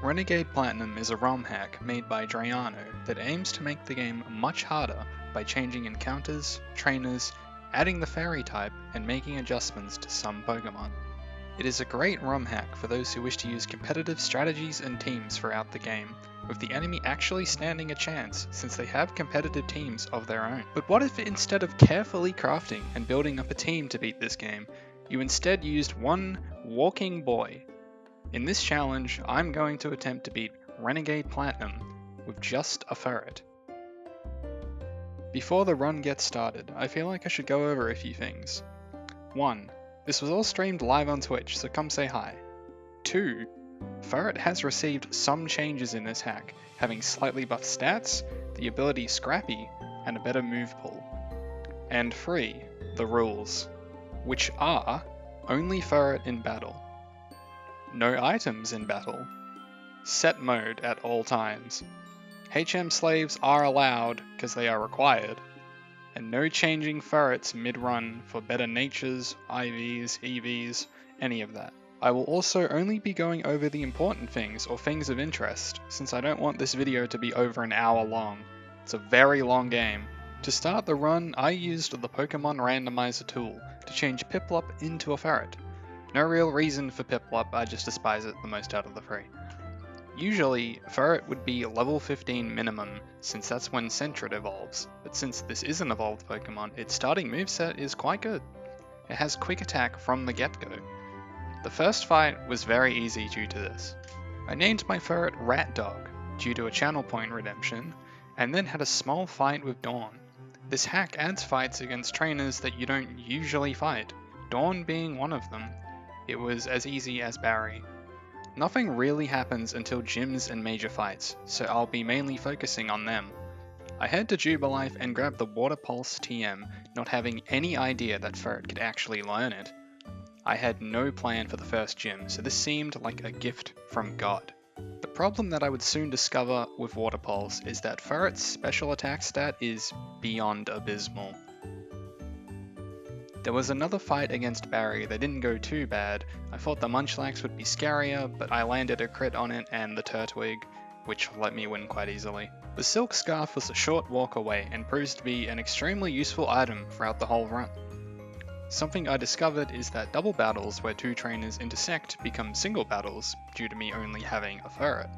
Renegade Platinum is a ROM hack made by Drayano that aims to make the game much harder by changing encounters, trainers, adding the fairy type, and making adjustments to some Pokemon. It is a great ROM hack for those who wish to use competitive strategies and teams throughout the game, with the enemy actually standing a chance since they have competitive teams of their own. But what if instead of carefully crafting and building up a team to beat this game, you instead used one walking boy? In this challenge, I'm going to attempt to beat Renegade Platinum with just a Furret. Before the run gets started, I feel like I should go over a few things. 1. This was all streamed live on Twitch, so come say hi. 2. Furret has received some changes in this hack, having slightly buffed stats, the ability Scrappy, and a better move pool. And 3. The rules, which are only Furret in battle, no items in battle, set mode at all times, HM slaves are allowed because they are required, and no changing Furrets mid-run for better natures, IVs, EVs, any of that. I will also only be going over the important things or things of interest, since I don't want this video to be over an hour long. It's a very long game. To start the run, I used the Pokemon Randomizer tool to change Piplup into a Furret. No real reason for Piplup, I just despise it the most out of the three. Usually, Furret would be level 15 minimum, since that's when Sentret evolves, but since this is an evolved Pokemon, its starting moveset is quite good. It has quick attack from the get-go. The first fight was very easy due to this. I named my Furret Rat Dog, due to a channel point redemption, and then had a small fight with Dawn. This hack adds fights against trainers that you don't usually fight, Dawn being one of them. It was as easy as Barry. Nothing really happens until gyms and major fights, so I'll be mainly focusing on them. I head to Jubilife and grab the Water Pulse TM, not having any idea that Furret could actually learn it. I had no plan for the first gym, so this seemed like a gift from God. The problem that I would soon discover with Water Pulse is that Furret's special attack stat is beyond abysmal. There was another fight against Barry that didn't go too bad. I thought the Munchlax would be scarier, but I landed a crit on it and the Turtwig, which let me win quite easily. The Silk Scarf was a short walk away and proves to be an extremely useful item throughout the whole run. Something I discovered is that double battles where two trainers intersect become single battles due to me only having a Furret.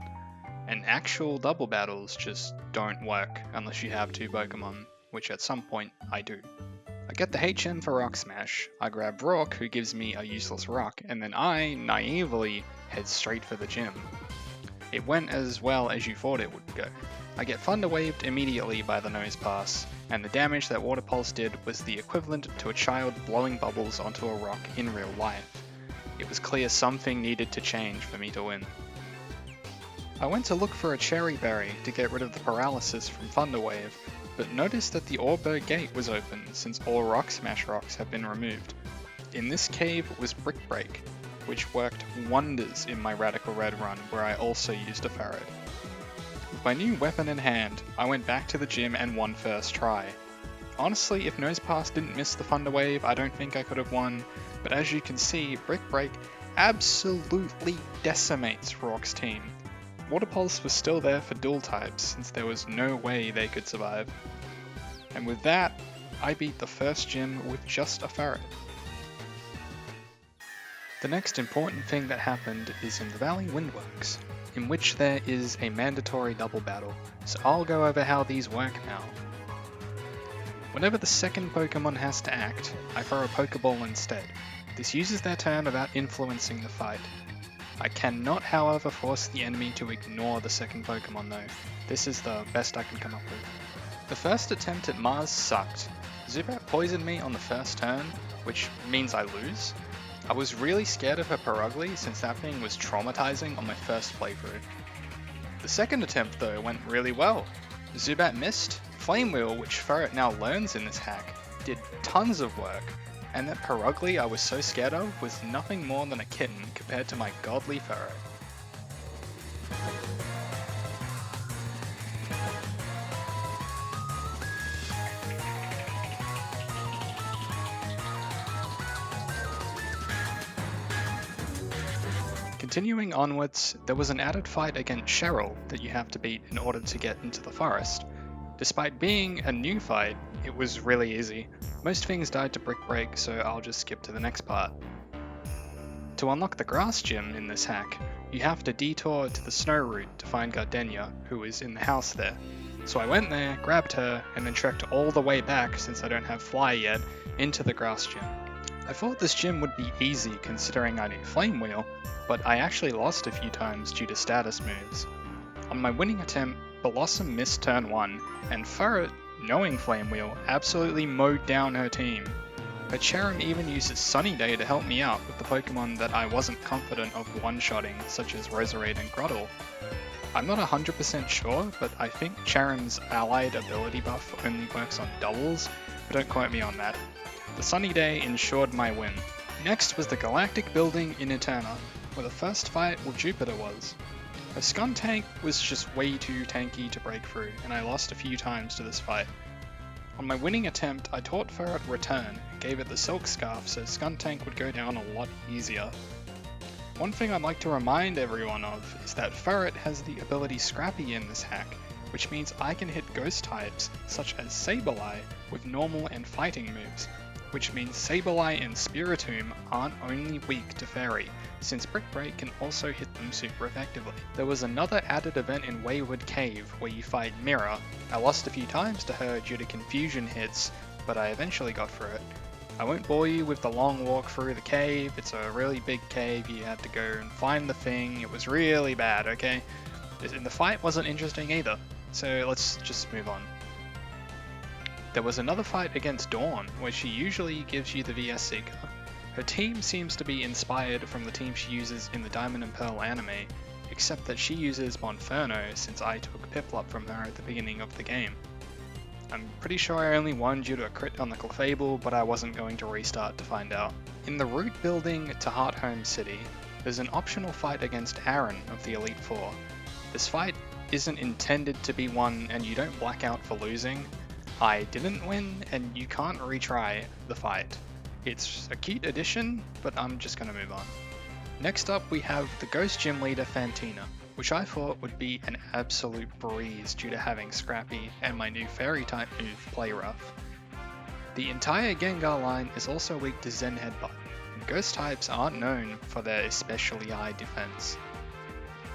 And actual double battles just don't work unless you have two Pokemon, which at some point I do. I get the HM for Rock Smash, I grab Rock who gives me a useless rock, and then I, naively, head straight for the gym. It went as well as you thought it would go. I get Thunder Waved immediately by the Nose Pass, and the damage that Water Pulse did was the equivalent to a child blowing bubbles onto a rock in real life. It was clear something needed to change for me to win. I went to look for a Cherry Berry to get rid of the paralysis from Thunder Wave, but noticed that the Oreburgh Gate was open since all Rock Smash rocks have been removed. In this cave was Brick Break, which worked wonders in my Radical Red run where I also used a Furret. With my new weapon in hand, I went back to the gym and won first try. Honestly, if Nosepass didn't miss the Thunder Wave, I don't think I could have won, but as you can see, Brick Break absolutely decimates Rock's team. Water Pulse was still there for dual types, since there was no way they could survive. And with that, I beat the first gym with just a Furret. The next important thing that happened is in the Valley Windworks, in which there is a mandatory double battle, so I'll go over how these work now. Whenever the second Pokemon has to act, I throw a Pokeball instead. This uses their turn without influencing the fight. I cannot, however, force the enemy to ignore the second Pokemon though. This is the best I can come up with. The first attempt at Mars sucked. Zubat poisoned me on the first turn, which means I lose. I was really scared of her Perugly since that thing was traumatizing on my first playthrough. The second attempt though went really well. Zubat missed, Flame Wheel, which Furret now learns in this hack, did tons of work, and that Perugly I was so scared of was nothing more than a kitten compared to my godly Furret. Continuing onwards, there was an added fight against Cheryl that you have to beat in order to get into the forest. Despite being a new fight, it was really easy. Most things died to Brick Break, so I'll just skip to the next part. To unlock the grass gym in this hack, you have to detour to the snow route to find Gardenia, who is in the house there. So I went there, grabbed her, and then trekked all the way back, since I don't have Fly yet, into the grass gym. I thought this gym would be easy considering I knew Flame Wheel, but I actually lost a few times due to status moves. On my winning attempt, Blossom missed turn 1, and Furret, knowing Flame Wheel, absolutely mowed down her team. Her Cherim even uses Sunny Day to help me out with the Pokemon that I wasn't confident of one-shotting, such as Roserade and Grottle. I'm not 100% sure, but I think Cherim's allied ability buff only works on doubles, but don't quote me on that. The Sunny Day ensured my win. Next was the Galactic Building in Eterna, where the first fight with Jupiter was. Her Skuntank was just way too tanky to break through, and I lost a few times to this fight. On my winning attempt, I taught Furret Return and gave it the Silk Scarf so Skuntank would go down a lot easier. One thing I'd like to remind everyone of is that Furret has the ability Scrappy in this hack, which means I can hit ghost types such as Sableye with normal and fighting moves, which means Sableye and Spiritomb aren't only weak to Fairy, since Brick Break can also hit them super effectively. There was another added event in Wayward Cave where you fight Mirror. I lost a few times to her due to confusion hits, but I eventually got through it. I won't bore you with the long walk through the cave. It's a really big cave, you had to go and find the thing. It was really bad, okay? And the fight wasn't interesting either, so let's just move on. There was another fight against Dawn, where she usually gives you the VS Seeker. Her team seems to be inspired from the team she uses in the Diamond and Pearl anime, except that she uses Monferno since I took Piplup from her at the beginning of the game. I'm pretty sure I only won due to a crit on the Clefable, but I wasn't going to restart to find out. In the route building to Hearthome City, there's an optional fight against Aaron of the Elite Four. This fight isn't intended to be won and you don't black out for losing. I didn't win and you can't retry the fight. It's a cute addition, but I'm just gonna move on. Next up we have the Ghost Gym Leader Fantina, which I thought would be an absolute breeze due to having Scrappy and my new Fairy type move, Play Rough. The entire Gengar line is also weak to Zen Headbutt, and Ghost types aren't known for their especially high defense.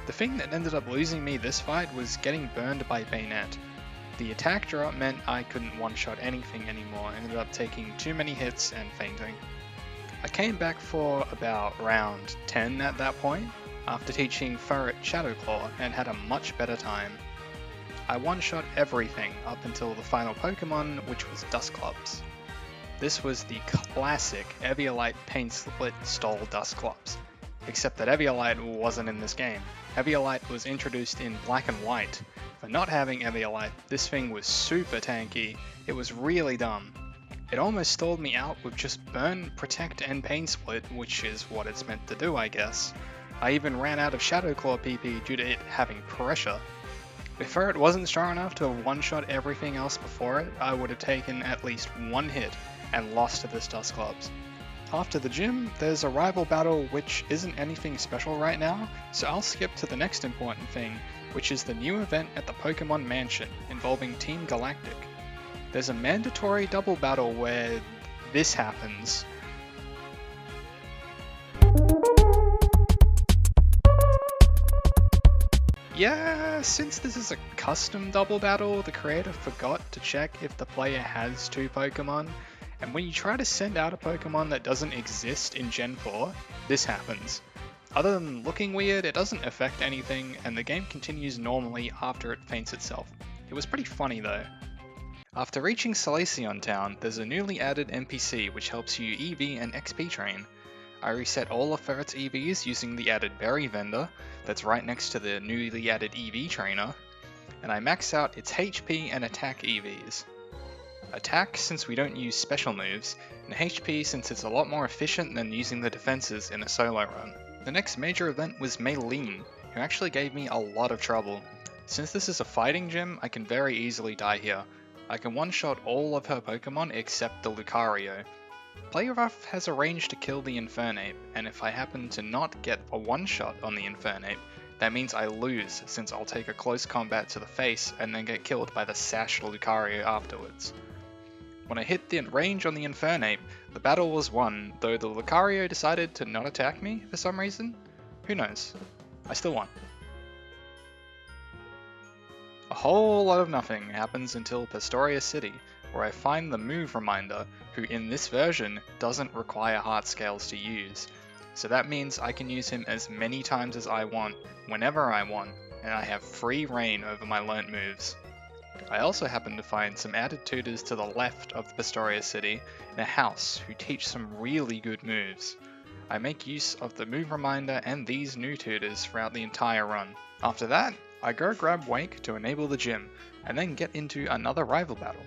The thing that ended up losing me this fight was getting burned by Bayonet. The attack drop meant I couldn't one-shot anything anymore, and ended up taking too many hits and fainting. I came back for about round 10 at that point, after teaching Furret Shadow Claw, and had a much better time. I one-shot everything up until the final Pokemon, which was Dusclops. This was the classic Eviolite Paint Split style Dusclops, except that Eviolite wasn't in this game. Eviolite was introduced in Black and White. For not having Eviolite, this thing was super tanky. It was really dumb. It almost stalled me out with just Burn, Protect, and Pain Split, which is what it's meant to do, I guess. I even ran out of Shadow Claw PP due to it having pressure. If Furret wasn't strong enough to have one-shot everything else before it, I would have taken at least one hit and lost to this Dusclops. After the gym, there's a rival battle which isn't anything special right now, so I'll skip to the next important thing, which is the new event at the Pokemon Mansion involving Team Galactic. There's a mandatory double battle where this happens. Yeah, since this is a custom double battle, the creator forgot to check if the player has 2 Pokemon, and when you try to send out a Pokemon that doesn't exist in Gen 4, this happens. Other than looking weird, it doesn't affect anything, and the game continues normally after it faints itself. It was pretty funny though. After reaching Salacion Town, there's a newly added NPC which helps you EV and XP train. I reset all of Furret's EVs using the added Berry Vendor that's right next to the newly added EV trainer, and I max out its HP and attack EVs. Attack since we don't use special moves, and HP since it's a lot more efficient than using the defenses in a solo run. The next major event was Maylene, who actually gave me a lot of trouble. Since this is a fighting gym, I can very easily die here. I can one-shot all of her Pokemon except the Lucario. Playrough has arranged to kill the Infernape, and if I happen to not get a one-shot on the Infernape, that means I lose, since I'll take a close combat to the face and then get killed by the sashed Lucario afterwards. When I hit the range on the Infernape, the battle was won, though the Lucario decided to not attack me for some reason. Who knows? I still won. A whole lot of nothing happens until Pastoria City, where I find the move reminder, who in this version doesn't require heart scales to use, so that means I can use him as many times as I want, whenever I want, and I have free reign over my learnt moves. I also happen to find some added tutors to the left of the Pastoria City in a house who teach some really good moves. I make use of the move reminder and these new tutors throughout the entire run. After that, I go grab Wake to enable the gym, and then get into another rival battle.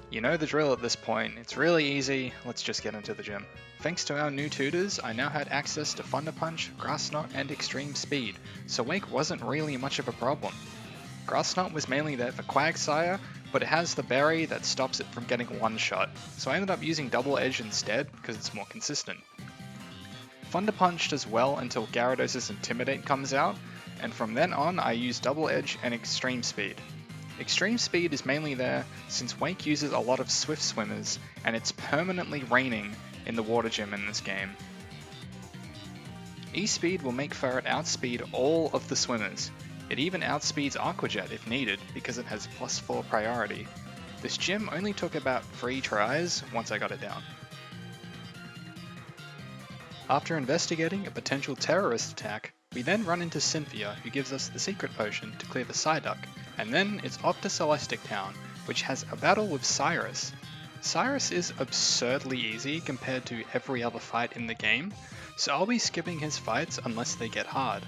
You know the drill at this point, it's really easy, let's just get into the gym. Thanks to our new tutors, I now had access to Thunder Punch, Grass Knot, and Extreme Speed, so Wake wasn't really much of a problem. Grass Knot was mainly there for Quagsire, but it has the berry that stops it from getting one shot, so I ended up using Double Edge instead because it's more consistent. Thunder Punched as well until Gyarados' Intimidate comes out, and from then on I use Double Edge and Extreme Speed. Extreme Speed is mainly there since Wake uses a lot of Swift Swimmers, and it's permanently raining in the Water Gym in this game. E-Speed will make Furret outspeed all of the swimmers. It even outspeeds Aqua Jet if needed because it has +4 priority. This gym only took about 3 tries once I got it down. After investigating a potential terrorist attack, we then run into Cynthia, who gives us the secret potion to clear the Psyduck, and then it's off to Celestic Town, which has a battle with Cyrus. Cyrus is absurdly easy compared to every other fight in the game, so I'll be skipping his fights unless they get hard.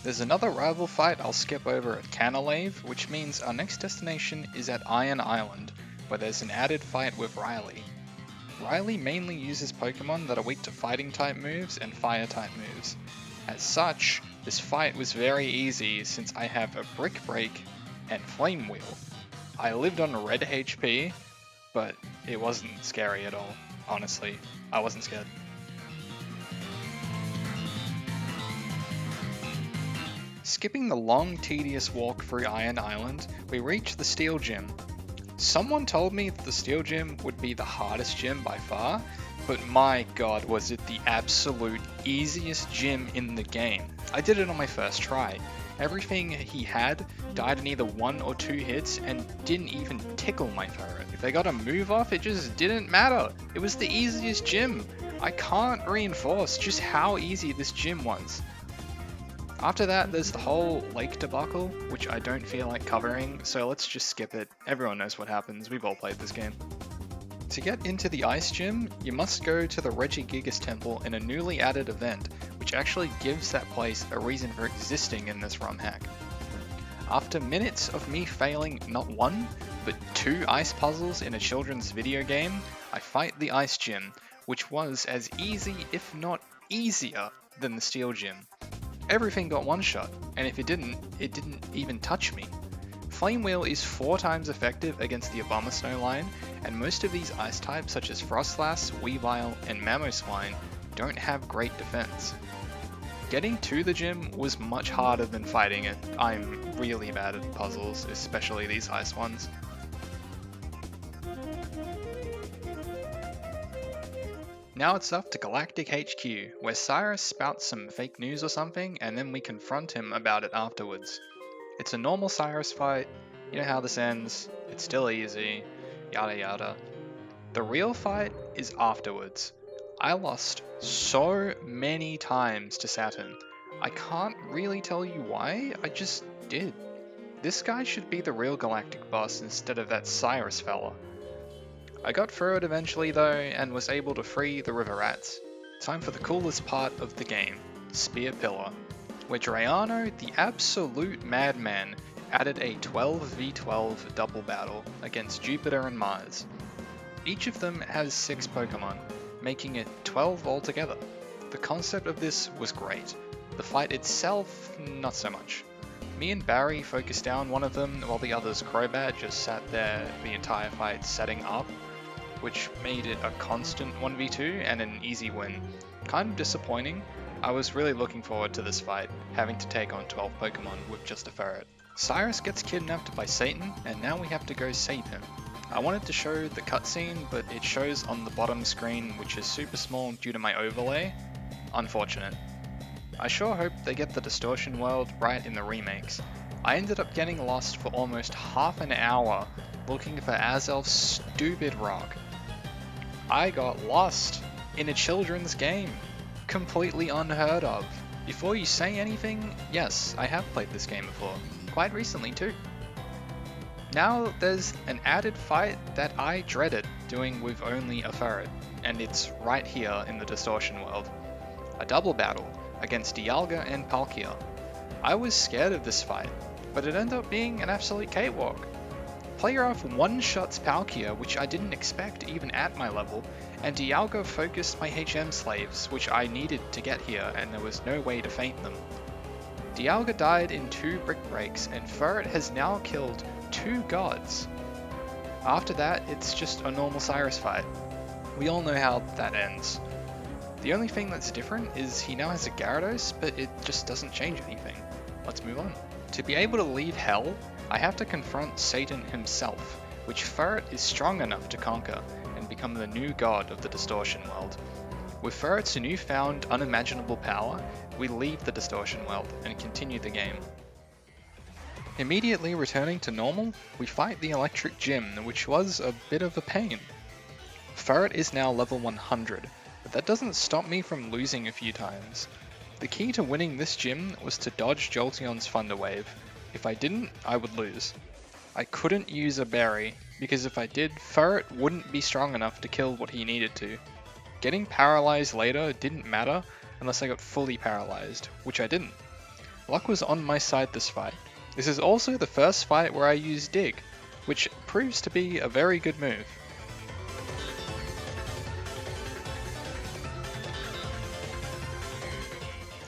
There's another rival fight I'll skip over at Canalave, which means our next destination is at Iron Island, where there's an added fight with Riley. Riley mainly uses Pokemon that are weak to fighting type moves and fire type moves. As such, this fight was very easy since I have a Brick Break and Flame Wheel. I lived on red HP, but it wasn't scary at all. Honestly, I wasn't scared. Skipping the long, tedious walk through Iron Island, we reach the Steel Gym. Someone told me that the Steel Gym would be the hardest gym by far, but my god was it the absolute easiest gym in the game. I did it on my first try. Everything he had died in either 1 or 2 hits and didn't even tickle my Furret. If they got a move off, it just didn't matter. It was the easiest gym. I can't reinforce just how easy this gym was. After that, there's the whole lake debacle, which I don't feel like covering, so let's just skip it. Everyone knows what happens, we've all played this game. To get into the Ice Gym, you must go to the Regigigas Temple in a newly added event, which actually gives that place a reason for existing in this ROM hack. After minutes of me failing not 1, but 2 ice puzzles in a children's video game, I fight the Ice Gym, which was as easy if not easier than the Steel Gym. Everything got one shot, and if it didn't even touch me. Flame Wheel is 4 times effective against the Abomasnow line, and most of these ice types such as Frostlass, Weavile, and Mamoswine don't have great defense. Getting to the gym was much harder than fighting it. I'm really bad at puzzles, especially these ice ones. Now it's off to Galactic HQ, where Cyrus spouts some fake news or something, and then we confront him about it afterwards. It's a normal Cyrus fight, you know how this ends, it's still easy, yada yada. The real fight is afterwards. I lost so many times to Saturn. I can't really tell you why, I just did. This guy should be the real Galactic boss instead of that Cyrus fella. I got through it eventually though, and was able to free the river rats. Time for the coolest part of the game, Spear Pillar, where Drayano, the absolute madman, added a 12v12 double battle against Jupiter and Mars. Each of them has 6 Pokemon, making it 12 altogether. The concept of this was great. The fight itself, not so much. Me and Barry focused down one of them, while the other's Crobat just sat there the entire fight setting up. which made it a constant 1v2 and an easy win. Kind of disappointing. I was really looking forward to this fight, having to take on 12 Pokemon with just a Furret. Cyrus gets kidnapped by Satan, and now we have to go save him. I wanted to show the cutscene, but it shows on the bottom screen, which is super small due to my overlay. Unfortunate. I sure hope they get the Distortion world right in the remakes. I ended up getting lost for almost half an hour looking for Azelf's stupid rock. I got lost in a children's game. Completely unheard of. Before you say anything, yes, I have played this game before. Quite recently too. Now there's an added fight that I dreaded doing with only a Furret, and it's right here in the Distortion world. A double battle against Dialga and Palkia. I was scared of this fight, but it ended up being an absolute cakewalk. Player off one-shots Palkia, which I didn't expect even at my level, and Dialga focused my HM slaves, which I needed to get here, and there was no way to feint them. Dialga died in 2 brick breaks, and Furret has now killed 2 gods. After that, it's just a normal Cyrus fight. We all know how that ends. The only thing that's different is he now has a Gyarados, but it just doesn't change anything. Let's move on. To be able to leave Hell, I have to confront Satan himself, which Furret is strong enough to conquer and become the new god of the Distortion world. With Furret's newfound unimaginable power, we leave the Distortion world and continue the game. Immediately returning to normal, we fight the Electric Gym, which was a bit of a pain. Furret is now level 100, but that doesn't stop me from losing a few times. The key to winning this gym was to dodge Jolteon's Thunder Wave. If I didn't, I would lose. I couldn't use a berry, because if I did, Furret wouldn't be strong enough to kill what he needed to. Getting paralyzed later didn't matter unless I got fully paralyzed, which I didn't. Luck was on my side this fight. This is also the first fight where I used Dig, which proves to be a very good move.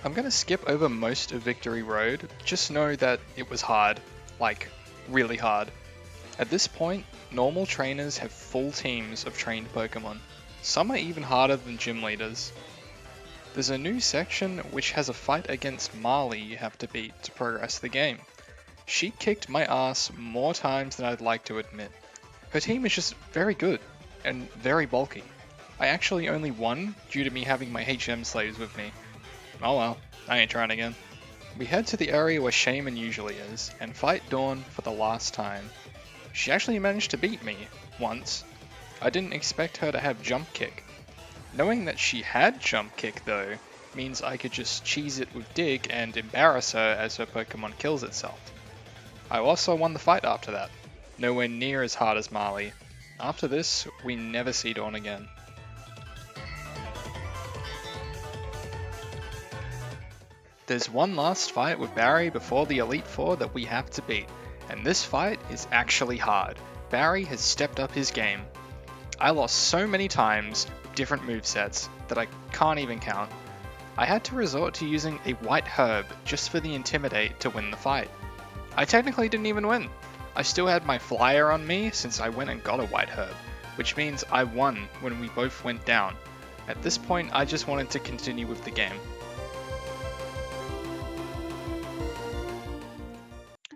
I'm gonna skip over most of Victory Road, just know that it was hard, like really hard. At this point, normal trainers have full teams of trained Pokemon. Some are even harder than gym leaders. There's a new section which has a fight against Marley you have to beat to progress the game. She kicked my ass more times than I'd like to admit. Her team is just very good, and very bulky. I actually only won due to me having my HM slaves with me. Oh well, I ain't trying again. We head to the area where Shaman usually is, and fight Dawn for the last time. She actually managed to beat me, once. I didn't expect her to have Jump Kick. Knowing that she had Jump Kick though, means I could just cheese it with Dig and embarrass her as her Pokemon kills itself. I also won the fight after that, nowhere near as hard as Marley. After this, we never see Dawn again. There's one last fight with Barry before the Elite Four that we have to beat, and this fight is actually hard. Barry has stepped up his game. I lost so many times with different movesets that I can't even count. I had to resort to using a White Herb just for the Intimidate to win the fight. I technically didn't even win. I still had my flyer on me since I went and got a White Herb, which means I won when we both went down. At this point, I just wanted to continue with the game.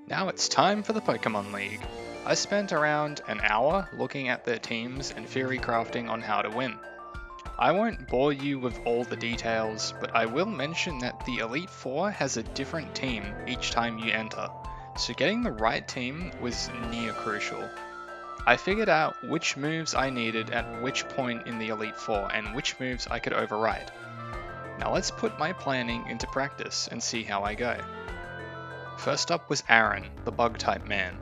Now it's time for the Pokemon League. I spent around an hour looking at their teams and theory crafting on how to win. I won't bore you with all the details, but I will mention that the Elite Four has a different team each time you enter, so getting the right team was near crucial. I figured out which moves I needed at which point in the Elite Four and which moves I could override. Now let's put my planning into practice and see how I go. First up was Aaron, the Bug-type man.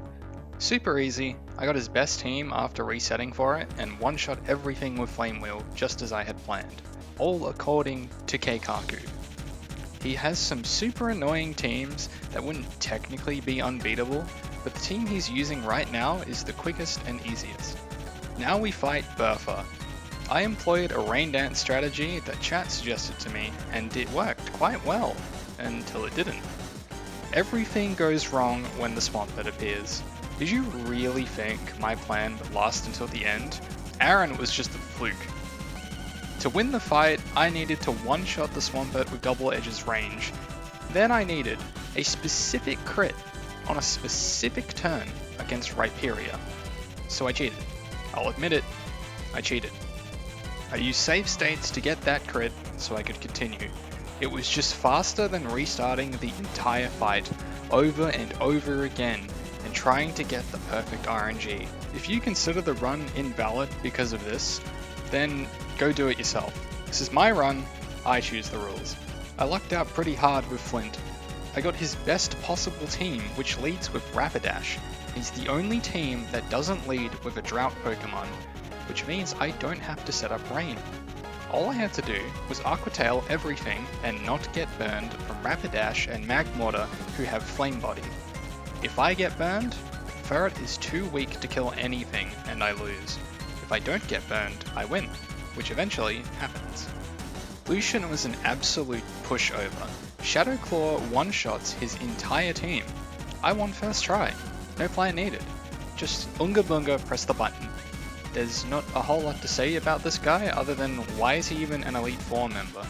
Super easy, I got his best team after resetting for it and one-shot everything with Flame Wheel just as I had planned, all according to Keikaku. He has some super annoying teams that wouldn't technically be unbeatable, but the team he's using right now is the quickest and easiest. Now we fight Bertha. I employed a Rain Dance strategy that chat suggested to me, and it worked quite well, until it didn't. Everything goes wrong when the Swampert appears. Did you really think my plan would last until the end? Aaron was just a fluke. To win the fight, I needed to one-shot the Swampert with Double Edge's range. Then I needed a specific crit on a specific turn against Rhyperia. So I cheated. I'll admit it, I cheated. I used save states to get that crit so I could continue. It was just faster than restarting the entire fight over and over again and trying to get the perfect RNG. If you consider the run invalid because of this, then go do it yourself. This is my run, I choose the rules. I lucked out pretty hard with Flint. I got his best possible team, which leads with Rapidash. He's the only team that doesn't lead with a Drought Pokemon, which means I don't have to set up Rain. All I had to do was Aqua Tail everything and not get burned from Rapidash and Magmortar, who have Flame Body. If I get burned, Furret is too weak to kill anything and I lose. If I don't get burned, I win, which eventually happens. Lucian was an absolute pushover. Shadow Claw one-shots his entire team. I won first try. No plan needed. Just Unga Bunga, press the button. There's not a whole lot to say about this guy other than why is he even an Elite Four member?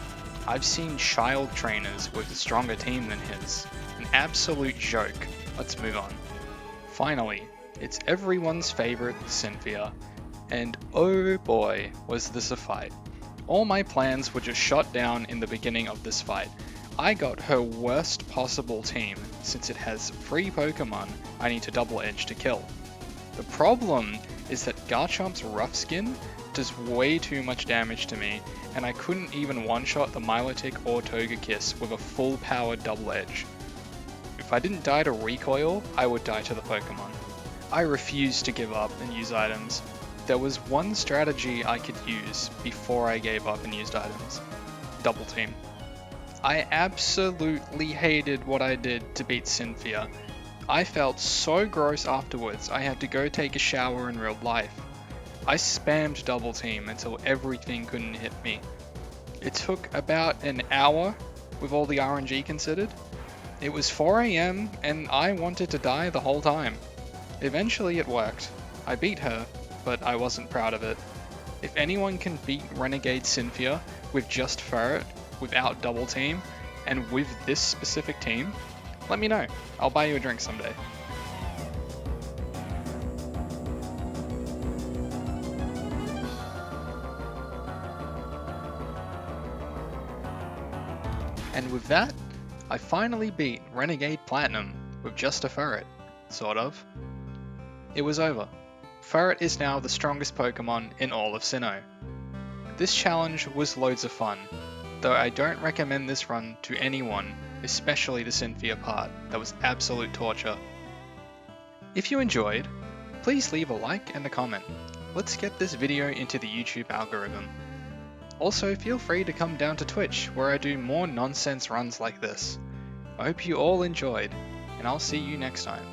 I've seen child trainers with a stronger team than his. An absolute joke. Let's move on. Finally, it's everyone's favorite Cynthia. And oh boy, was this a fight. All my plans were just shot down in the beginning of this fight. I got her worst possible team, since it has 3 Pokemon I need to Double Edge to kill. The problem is that Garchomp's Rough Skin does way too much damage to me, and I couldn't even one-shot the Milotic or Togekiss with a full-powered Double Edge. If I didn't die to Recoil, I would die to the Pokemon. I refused to give up and use items. There was one strategy I could use before I gave up and used items. Double Team. I absolutely hated what I did to beat Cynthia. I felt so gross afterwards I had to go take a shower in real life. I spammed Double Team until everything couldn't hit me. It took about an hour with all the RNG considered. It was 4 AM and I wanted to die the whole time. Eventually it worked. I beat her, but I wasn't proud of it. If anyone can beat Renegade Cynthia with just Furret, without Double Team, and with this specific team, let me know. I'll buy you a drink someday. And with that, I finally beat Renegade Platinum with just a Furret, sort of. It was over. Furret is now the strongest Pokemon in all of Sinnoh. This challenge was loads of fun, though I don't recommend this run to anyone, especially the Cynthia part. That was absolute torture. If you enjoyed, please leave a like and a comment. Let's get this video into the YouTube algorithm. Also, feel free to come down to Twitch, where I do more nonsense runs like this. I hope you all enjoyed, and I'll see you next time.